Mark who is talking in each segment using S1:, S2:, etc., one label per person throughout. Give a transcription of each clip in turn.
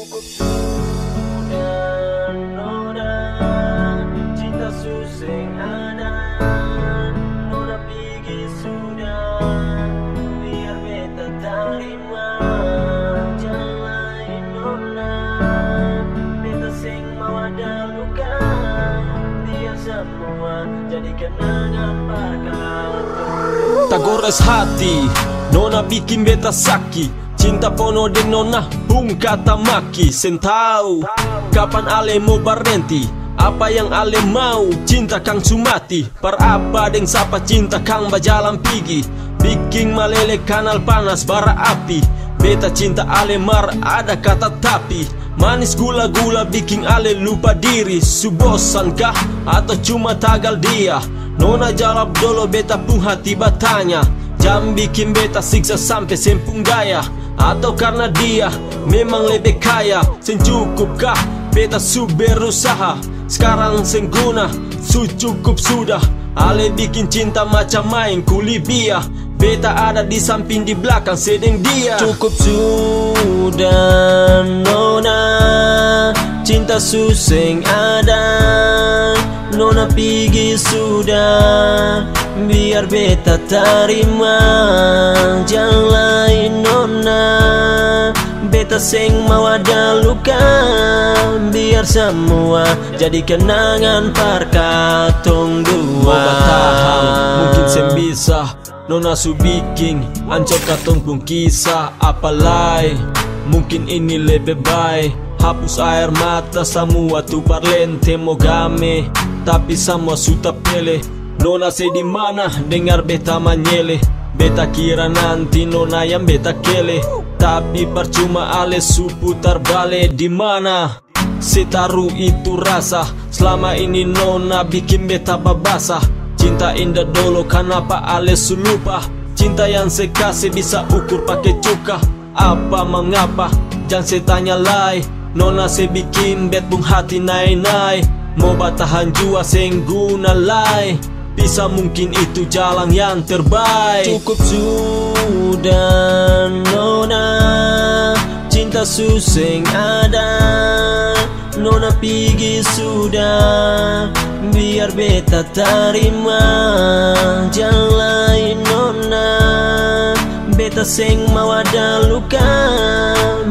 S1: Cukup sudah nona, cinta suseng ada, nona pergi sudah, biar beta terima. Jangan lain nona, beta sing mau ada luka, biar semua jadi kenangan perkara.
S2: Tak gores hati, nona bikin beta sakit. Cinta pono deng nona, bung kata maki. Sen tahu kapan ale mau berhenti, apa yang ale mau, cinta kang sumati. Per apa deng sapa cinta kang bajalan pigi, bikin malele kanal panas bara api. Beta cinta ale mar ada kata tapi, manis gula-gula bikin ale lupa diri. Subosan kah atau cuma tagal dia? Nona jawab dulu, beta pun hati batanya. Jam bikin beta siksa sampai sempung gaya, atau karena dia memang lebih kaya. Sen cukupkah beta su berusaha, sekarang sen guna su cukup sudah. Ale bikin cinta macam main kulibia, beta ada di samping di belakang sedang dia.
S1: Cukup sudah nona, cinta suseng ada, nona pergi sudah, biar beta terima. Jangan lain nona, beta seng mau ada luka, biar semua jadi kenangan perkatong dua.
S2: Mau bertahan mungkin sen bisa, nona su bikin ancor katong pun kisah. Apalai mungkin ini lebih baik, hapus air mata semua tu parlente mau game, tapi semua sudah pele. Nona se di mana dengar beta manyele, beta kira nanti nona yang beta kele, tapi percuma ale su putar balik. Di mana setaruh itu rasa, selama ini nona bikin beta babasa. Cinta indah dulu kenapa ale su lupa, cinta yang se kasih bisa ukur pakai cuka. Apa mengapa jangan se tanya lai, nona se bikin bet bung hati naik-naik. Mau batahan jua seng guna lai, bisa mungkin itu jalan yang terbaik.
S1: Cukup sudah nona, cinta suseng ada, nona pergi sudah, biar beta terima. Jangan lain nona, beta seng mau ada luka,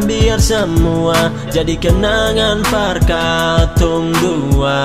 S1: biar semua jadi kenangan perkatong dua.